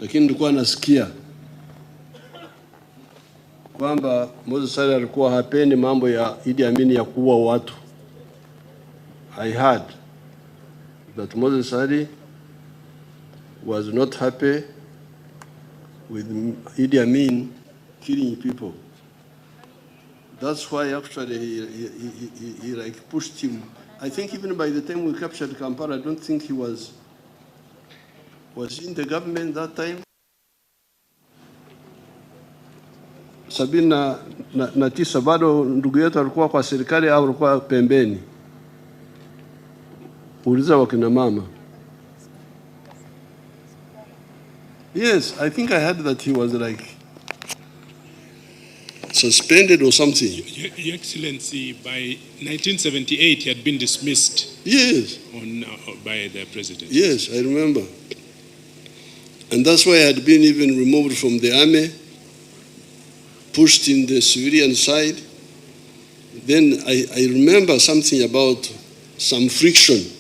lakini nilikuwa nasikia kwamba Moses Sali alikuwa hapendi mambo ya Idi Amin ya kuua watu. I heard that Moses Sali was not happy with Idi Amin killing people. That's why actually he like pushed him. I think even by the time we captured Kampala, I don't think he was in the government that time. 79 bado ndugu yetu alikuwa kwa serikali au alikuwa pembeni? Uliza wakina mama. Yes, I think I heard that he was like suspended or something. Your Excellency, by 1978 he had been dismissed. Yes. By the president. Yes, I remember. And that's why I had been even removed from the army, pushed in the civilian side. Then I remember something about some friction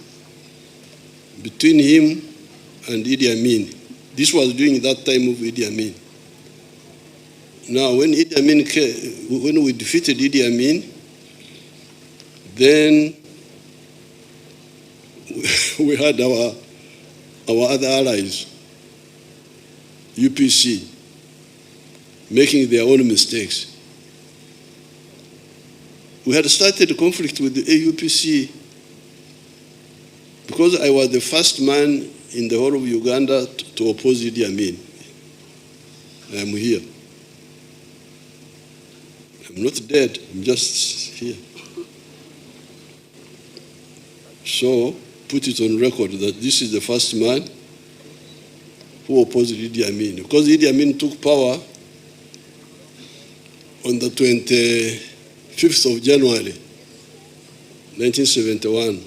between him and Idi Amin. This was during that time of Idi Amin. Now, when Idi Amin came, when we defeated Idi Amin, then we had our other allies, UPC, making their own mistakes. We had started a conflict with the AUPC because I was the first man in the whole of Uganda to oppose Idi Amin. I am here. I'm not dead, I'm just here. So, put it on record that this is the first man who opposed Idi Amin. Because Idi Amin took power on the 25th of January, 1971.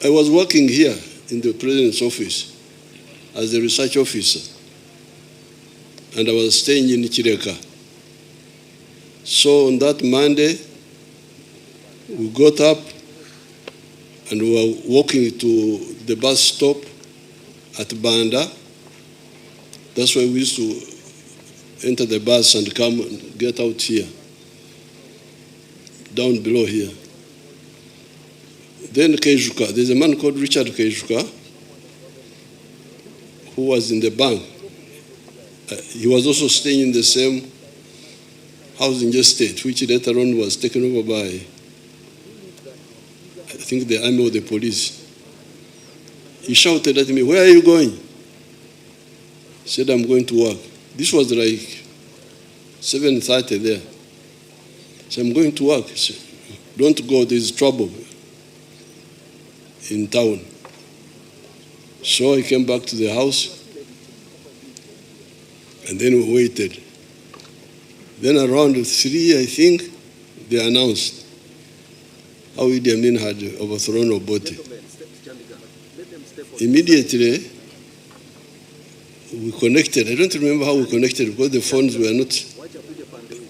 I was working here in the President's office as a research officer, and I was staying in Chireka. So on that Monday, we got up and we were walking to the bus stop at Banda. That's why we used to enter the bus and come and get out here, down below here. Then Kejuka, there's a man called Richard Kejuka who was in the bank. He was also staying in the same housing estate, which later on was taken over by, I think, the army or the police. He shouted at me, "Where are you going?" I said, "I'm going to work." This was like 7:30 there. So I'm going to work. He said, "Don't go, there's trouble in town." So I came back to the house, and then we waited. Then around 3, I think, they announced how Idi Amin had overthrown Obote. Immediately, we connected. I don't remember how we connected because the phones were not,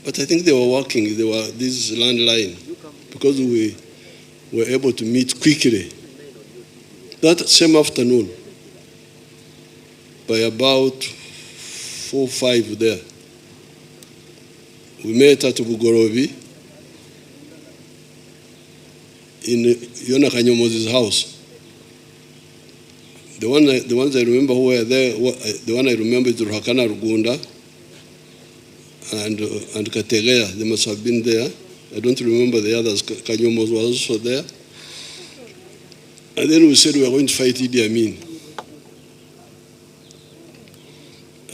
but I think they were working. They were this landline because we were able to meet quickly. That same afternoon, by about 4 or 5 there, we met at Bugorobi in Yona Kanyomozi's house. The ones I remember who were there, the one I remember is Ruhakana Rugunda and Kategea. They must have been there. I don't remember the others. Kanyomoz was also there. And then we said we were going to fight Idi Amin.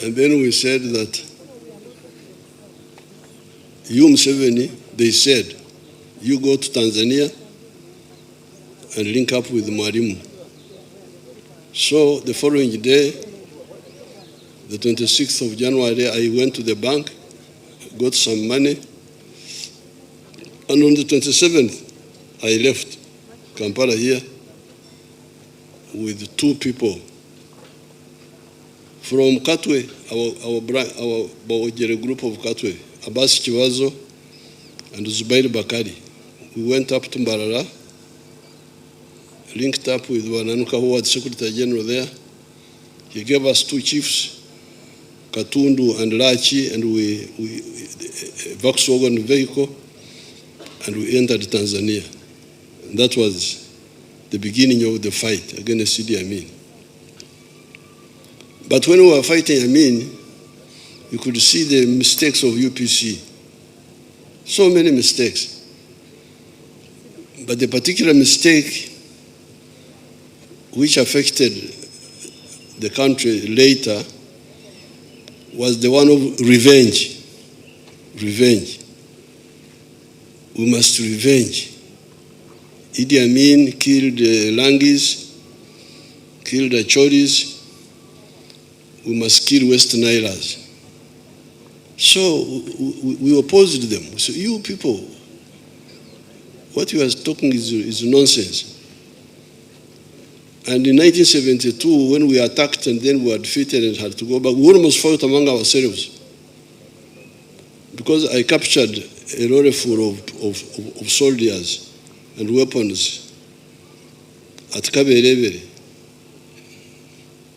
And then we said that you, Museveni, they said, you go to Tanzania and link up with Mwalimu. So the following day, the 26th of January, I went to the bank, got some money, and on the 27th, I left Kampala here with 2 people from Katwe, our Bawajere group of Katwe, Abbas Chivazo and Zubair Bakari. We went up to Mbarara, linked up with Wananuka, who was Secretary General there, He gave us two chiefs, Katundu and Lachi, and we Volkswagen vehicle, and we entered Tanzania. And that was the beginning of the fight against Idi Amin. But when we were fighting Amin, you could see the mistakes of UPC. So many mistakes. But the particular mistake which affected the country later was the one of revenge. Revenge. We must revenge. Idi Amin killed Langis, killed Achoris. We must kill West Nilas. So we opposed them. So you people, what you are talking is nonsense. And in 1972, when we attacked and then we were defeated and had to go back, we almost fought among ourselves. Because I captured a lorry full of soldiers and weapons at Kaberevere,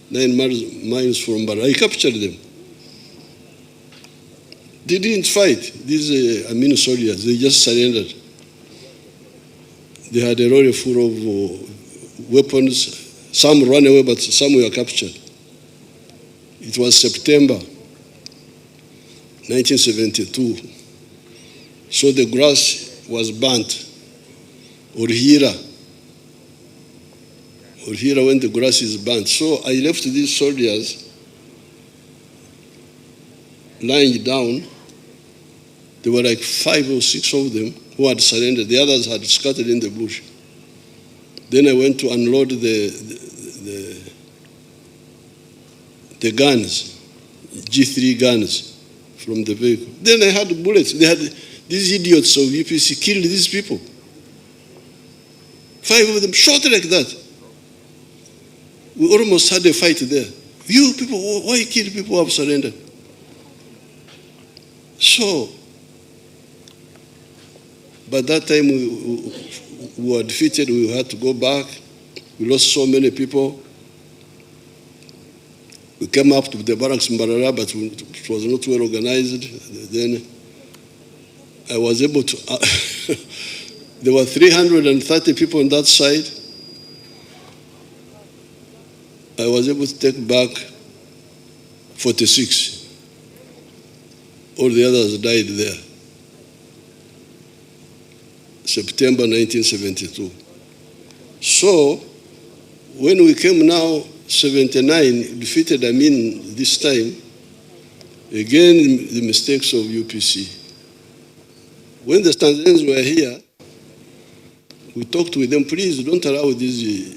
9 miles from Bara. I captured them. They didn't fight, these Amin soldiers, they just surrendered. They had a lorry full of weapons. Some ran away, but some were captured. It was September 1972. So the grass was burnt. Orhira when the grass is burnt. So I left these soldiers lying down. There were like 5 or 6 of them who had surrendered. The others had scattered in the bush. Then I went to unload the guns, G3 guns from the vehicle. Then I had bullets. They had these idiots of UPC killed these people. 5 of them shot like that. We almost had a fight there. You people, why kill people who have surrendered? So, by that time we were defeated, we had to go back. We lost so many people. We came up to the barracks in Mbarara, but it was not well organized. Then I was able to, there were 330 people on that side. I was able to take back 46. All the others died there. September 1972. So, when we came now, 79, defeated Amin this time, again the mistakes of UPC. When the Tanzanians were here, we talked with them, please don't allow these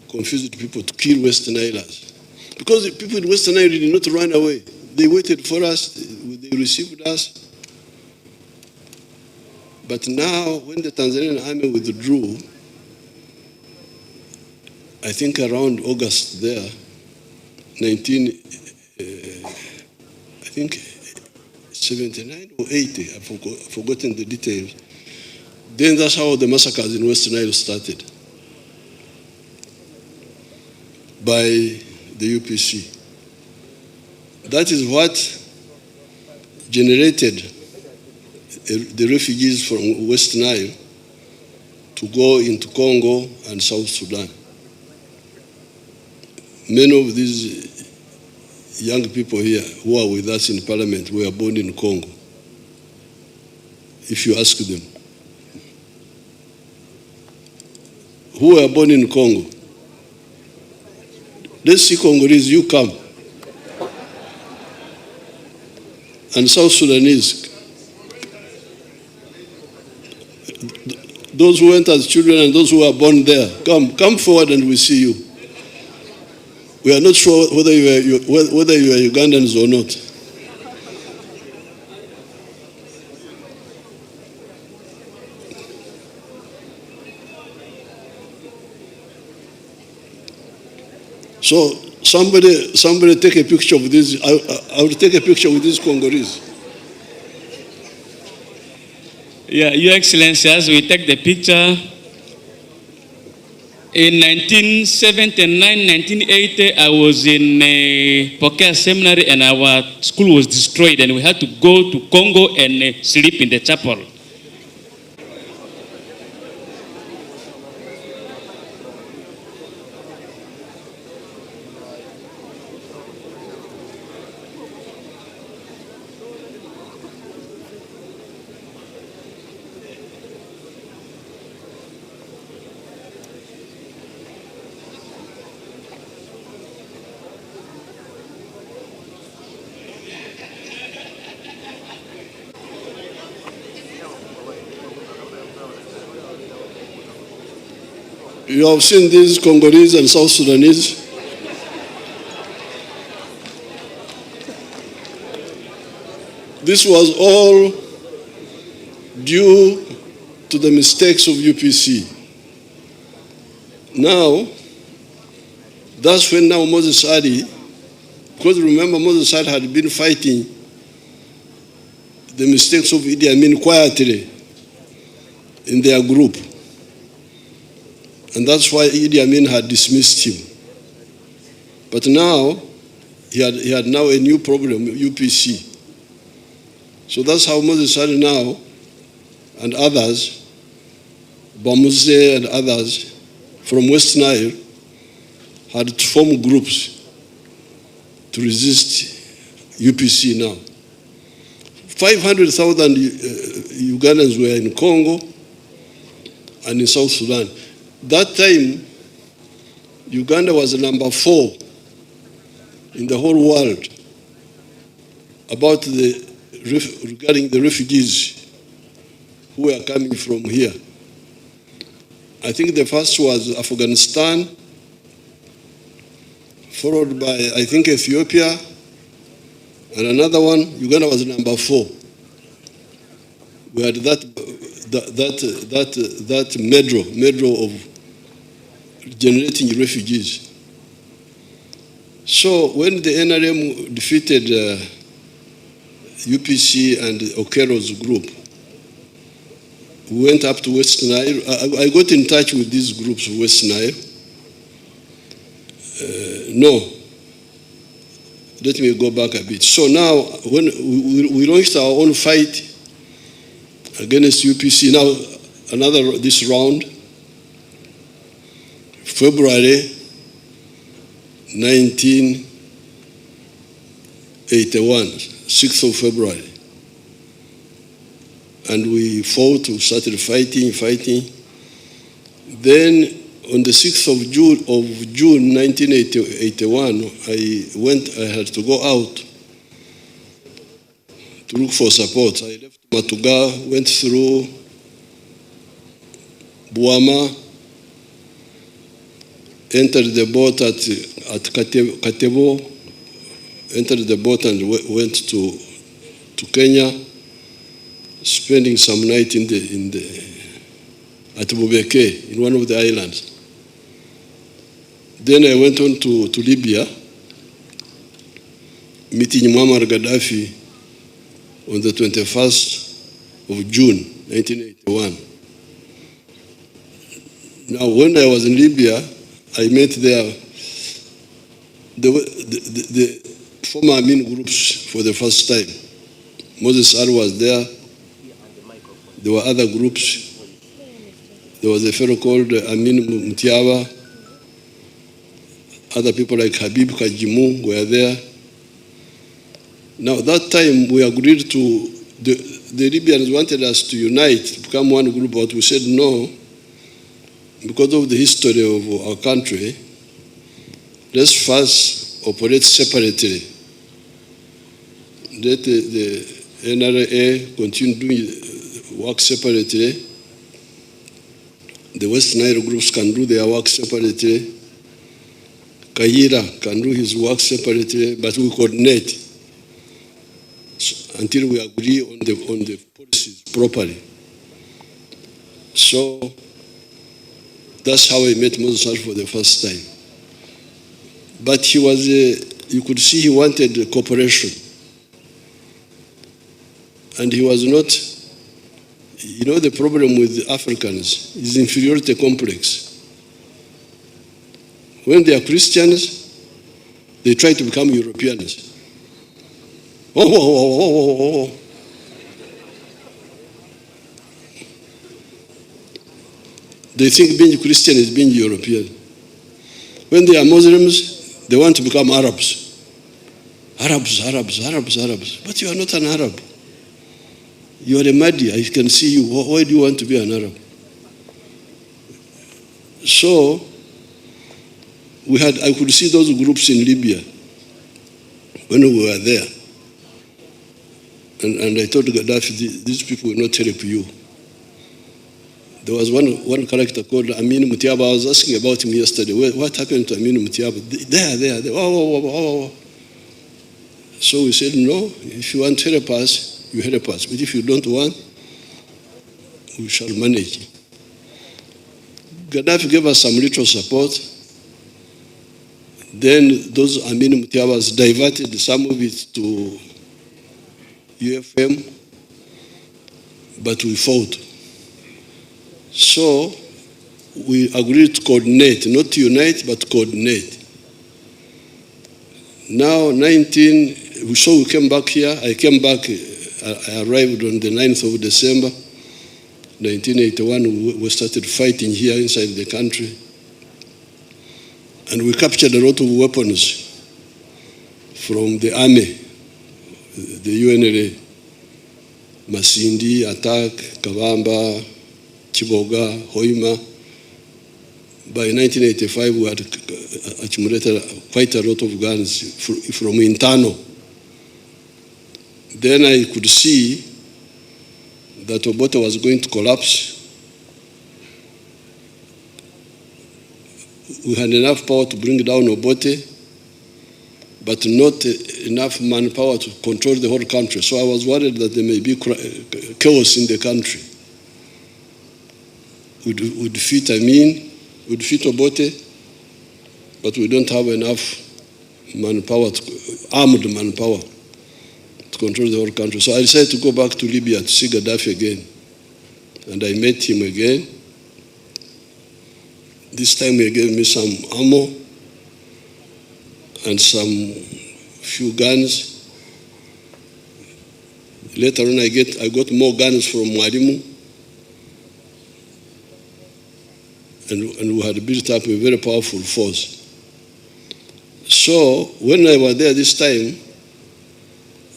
confused people to kill Western Islands. Because the people in Western Islands did not run away. They waited for us, they received us. But now, when the Tanzanian army withdrew, I think around August there, 79 or 80, I've forgotten the details. Then that's how the massacres in Western Nile started, by the UPC. That is what generated the refugees from West Nile to go into Congo and South Sudan. Many of these young people here who are with us in Parliament were born in Congo, if you ask them. Who were born in Congo? Let's see Congolese, you come. And South Sudanese. Those who went as children and those who were born there, come forward and we see you. We are not sure whether you are Ugandans or not. So somebody take a picture of this. I will take a picture with these Congolese. Yeah, Your Excellency, as we take the picture, In 1979, 1980, I was in Pokea Seminary and our school was destroyed and we had to go to Congo and sleep in the chapel. You have seen these Congolese and South Sudanese. This was all due to the mistakes of UPC. Now, that's when now Moses Adi, because remember Moses Adi had been fighting the mistakes of Idi Amin quietly in their group. And that's why Idi Amin had dismissed him. But now, he had now a new problem, UPC. So that's how Moses Adi now, and others, Bamuze and others from West Nile, had to form groups to resist UPC now. 500,000 Ugandans were in Congo and in South Sudan. That time, Uganda was number 4 in the whole world regarding the refugees who were coming from here. I think the first was Afghanistan, followed by, I think, Ethiopia, and another one. Uganda was number 4. We had that medal of generating refugees. So when the NRM defeated UPC and Okero's group, we went up to West Nile. I got in touch with these groups of West Nile. No. Let me go back a bit. So now, when we launched our own fight against UPC, now this round, February 1981, 6th of February. And we fought, we started fighting. Then on the 6th of June 1981, I had to go out to look for support. I left Matuga, went through Buama, entered the boat at Katebo, entered the boat and went to Kenya, spending some night at Bubeke, in one of the islands. Then I went on to Libya, meeting Muammar Gaddafi on the 21st of June, 1981. Now, when I was in Libya, I met there the former Amin groups for the first time. Moses Ar was there. There were other groups. There was a fellow called Amin Mutiawa. Other people like Habib Kajimu were there. Now, that time we agreed to, the Libyans wanted us to unite, to become one group, but we said no. Because of the history of our country, let's first operate separately. Let the NRA continue doing work separately. The West Nile groups can do their work separately. Kayira can do his work separately, but we coordinate until we agree on the policies properly. So that's how I met Moses Ar for the first time. But he was, you could see he wanted cooperation. And he was not, the problem with the Africans is inferiority complex. When they are Christians, they try to become Europeans. Oh. They think being Christian is being European. When they are Muslims, they want to become Arabs. Arabs. But you are not an Arab. You are a Mahdi. I can see you. Why do you want to be an Arab? So, I could see those groups in Libya when we were there. And I told Gaddafi, these people will not help you. There was one character called Amin Mutiaba. I was asking about him yesterday. What happened to Amin Mutiaba? There. Oh. So we said, no, if you want to help us, you help us. But if you don't want, we shall manage. Gaddafi gave us some little support. Then those Amin Mutiabas diverted some of it to UFM, but we fought. So we agreed to coordinate, not to unite, but coordinate. Now, so we came back here. I came back, I arrived on the 9th of December, 1981. We started fighting here inside the country. And we captured a lot of weapons from the army, the UNLA. Masindi, Attack, Kavamba, Chiboga, Hoima. By 1985, we had accumulated quite a lot of guns from internal. Then I could see that Obote was going to collapse. We had enough power to bring down Obote, but not enough manpower to control the whole country. So I was worried that there may be chaos in the country. We defeat Amin, we defeat Obote, but we don't have enough manpower, armed manpower, to control the whole country. So I decided to go back to Libya to see Gaddafi again. And I met him again. This time he gave me some ammo and some few guns. Later on I got more guns from Mwalimu. And we had built up a very powerful force. So when I was there this time,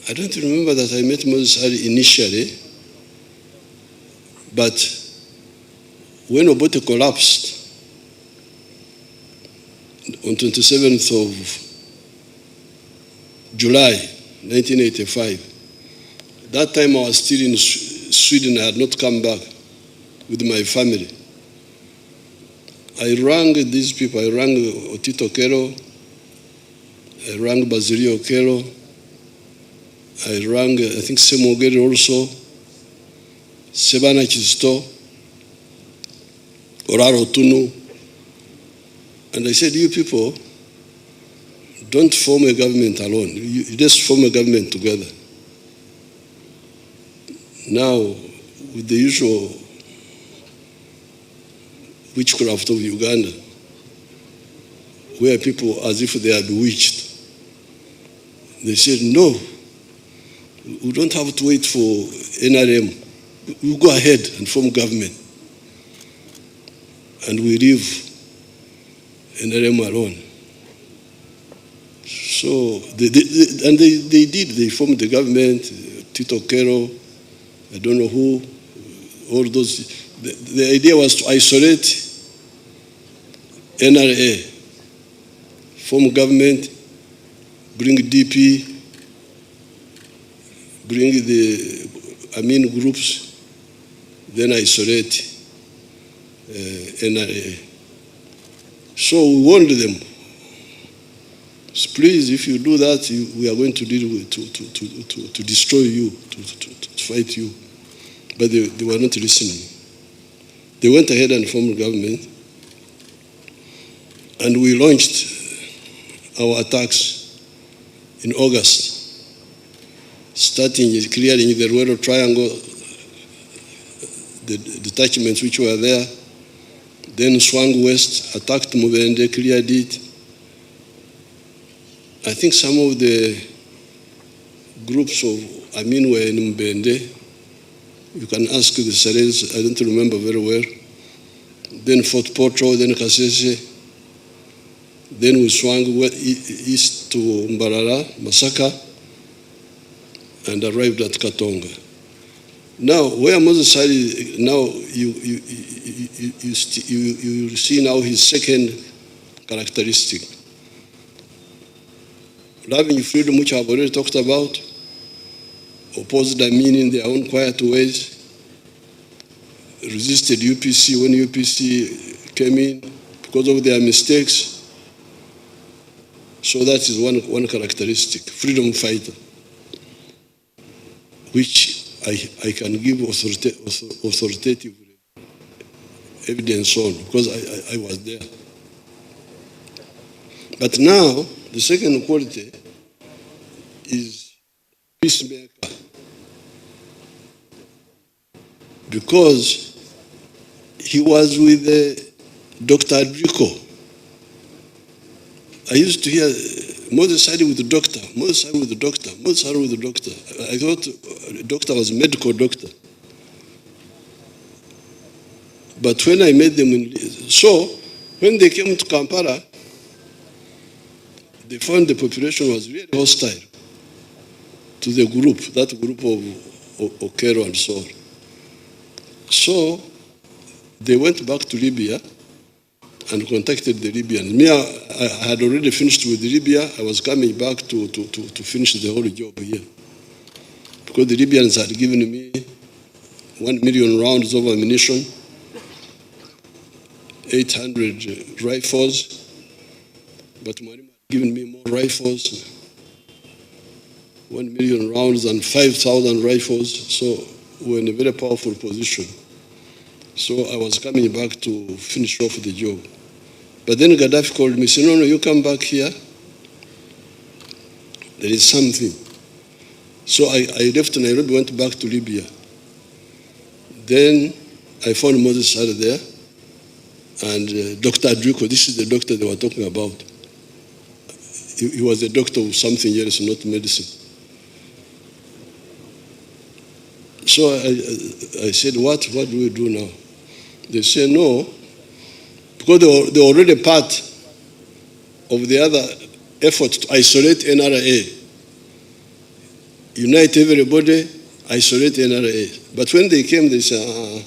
I don't remember that I met Moses Ali initially, but when Obote collapsed on 27th of July 1985, that time I was still in Sweden. I had not come back with my family. I rang these people. I rang Otito Kero. I rang Basilio Kero. I rang, I think, Semogere also. Sebana Chisto. Oraro Tunu. And I said, you people, don't form a government alone. You just form a government together. Now, with the usual witchcraft of Uganda, where people, as if they are bewitched, they said, no, we don't have to wait for NRM. We go ahead and form government. And we leave NRM alone. So, they did. They formed the government, Tito Kero, I don't know who, all those. The idea was to isolate NRA, form government, bring DP, bring the Amin groups, then isolate NRA. So we warned them, please, if you do that, we are going to deal with, to destroy you, to fight you. But they were not listening. They went ahead and formed government, and we launched our attacks in August, starting clearing the Ruero Triangle, the detachments which were there. Then swung west, attacked Mubende, cleared it. I think some of the groups of Amin were in Mubende. You can ask the Sarens, I don't remember very well. Then Fort Porto, then Kasese. Then we swung east to Mbarara, Masaka, and arrived at Katonga. Now, where Moses Sali, now you see now his second characteristic. Loving freedom, which I've already talked about, opposed Amin in their own quiet ways, resisted UPC when UPC came in because of their mistakes. So that is one characteristic, freedom fighter, which I can give authoritative evidence on because I was there. But now, the second quality is peacemaker. Because he was with Dr. Adrico. I used to hear Moses sided with the doctor, Moses sided with the doctor, Moses sided with the doctor. I thought the doctor was a medical doctor. But when I met them, when they came to Kampala, they found the population was really hostile to the group, that group of Okero and so on. So they went back to Libya and contacted the Libyans. Me, I had already finished with Libya. I was coming back to finish the whole job here. Because the Libyans had given me 1 million rounds of ammunition, 800 rifles, but Mwalimu had given me more rifles, 1 million rounds and 5,000 rifles, so we were in a very powerful position. So I was coming back to finish off the job. But then Gaddafi called me, said, no, you come back here. There is something. So I left Nairobi, went back to Libya. Then I found Moses Sade there, and Dr. Adrico, this is the doctor they were talking about. He was a doctor of something else, not medicine. So I said, what do we do now? They said, no, because they were already part of the other effort to isolate NRA. Unite everybody, isolate NRA. But when they came, they said,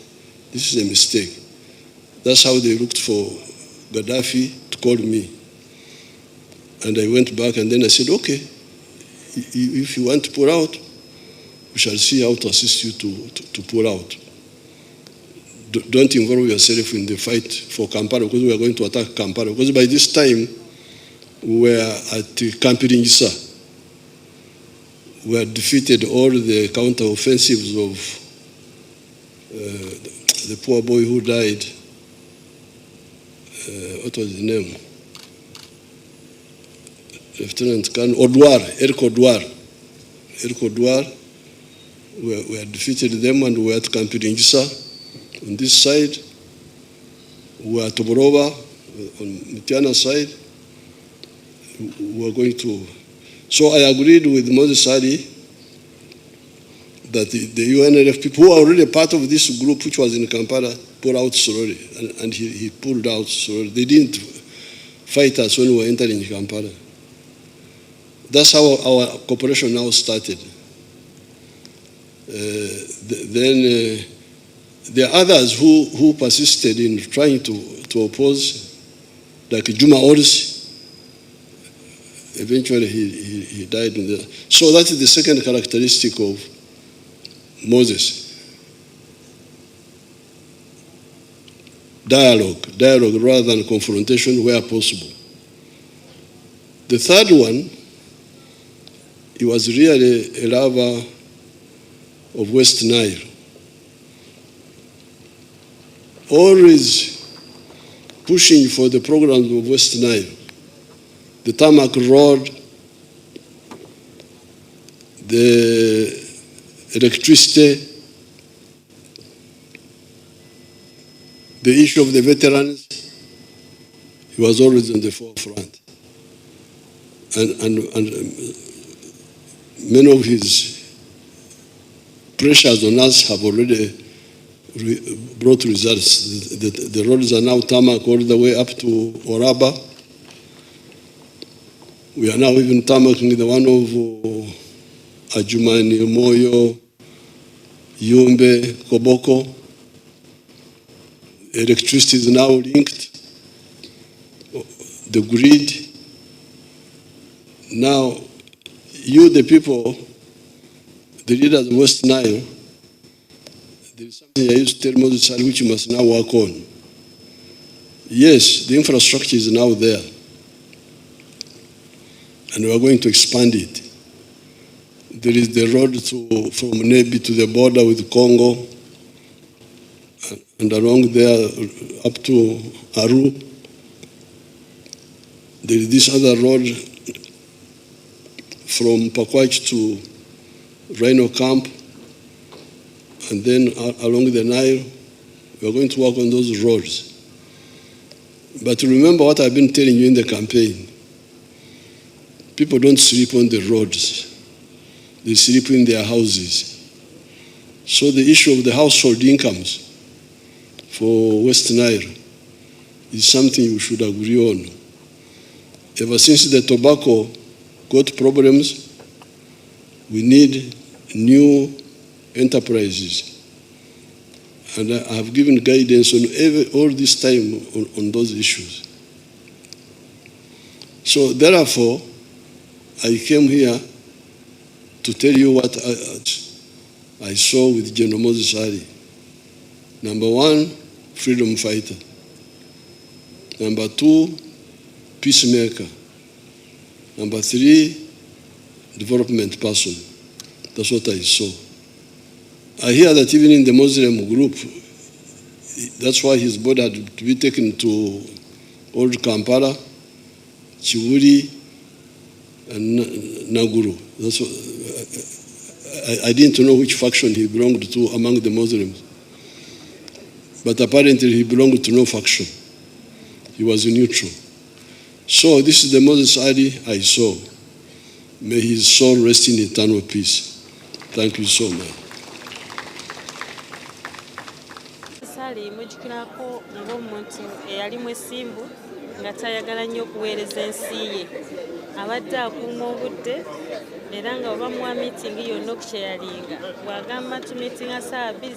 this is a mistake. That's how they looked for Gaddafi to call me. And I went back and then I said, okay, if you want to pull out, we shall see how to assist you to pull out. Don't involve yourself in the fight for Kampala because we are going to attack Kampala. Because by this time, we were at Camp Ringisa. We had defeated all the counter-offensives of the poor boy who died. What was his name? Lieutenant Colonel Odwar, Eric Odwar. We had defeated them and we were at Camp Ringisa. On this side, we were at Toboroba, on Mitiana side. We were going to. So I agreed with Moses Ali that the UNLF people who are already part of this group, which was in Kampala, pulled out slowly, and he pulled out slowly. They didn't fight us when we were entering Kampala. That's how our cooperation now started. Then there are others who persisted in trying to oppose, like Juma Orsi. Eventually he died in there. So that is the second characteristic of Moses. Dialogue rather than confrontation where possible. The third one, he was really a lover of West Nile. Always pushing for the programs of West Nile. The tarmac road, the electricity, The issue of the veterans, he was always on the forefront. And many of his pressures on us have already brought results. The roads are now tarmac all the way up to Oraba. We are now even tarmacking the one of Ajumani, Moyo, Yumbe, Koboko. Electricity is now linked. The grid. Now, you, the people, the leaders of West Nile, there is something I used to tell Moses which you must now work on. Yes, the infrastructure is now there, and we are going to expand it. There is the road from Nebi to the border with Congo, and along there up to Aru. There is this other road from Pakwach to Rhino Camp, and then along the Nile. We are going to work on those roads. But remember what I've been telling you in the campaign. People don't sleep on the roads. They sleep in their houses. So the issue of the household incomes for West Nile is something we should agree on. Ever since the tobacco got problems, we need new enterprises. And I have given guidance on all this time on those issues. So therefore, I came here to tell you what I saw with General Moses Ali. Number one, freedom fighter. Number two, peacemaker. Number three, development person. That's what I saw. I hear that even in the Muslim group, that's why his body had to be taken to Old Kampala, Chiwuri, and Naguru. That's what, I didn't know which faction he belonged to among the Muslims. But apparently he belonged to no faction. He was neutral. So this is the Moses Ali I saw. May his soul rest in eternal peace. Thank you so much. Sali mujikirako ng'omuntu eyali mwesimbu nga tayagala nnyo okuweereza ensi ye. Abadde akuuma obudde era nga oba muwa miitingi yonna okukyeyalinga bw'agamba tumiitinga saa 2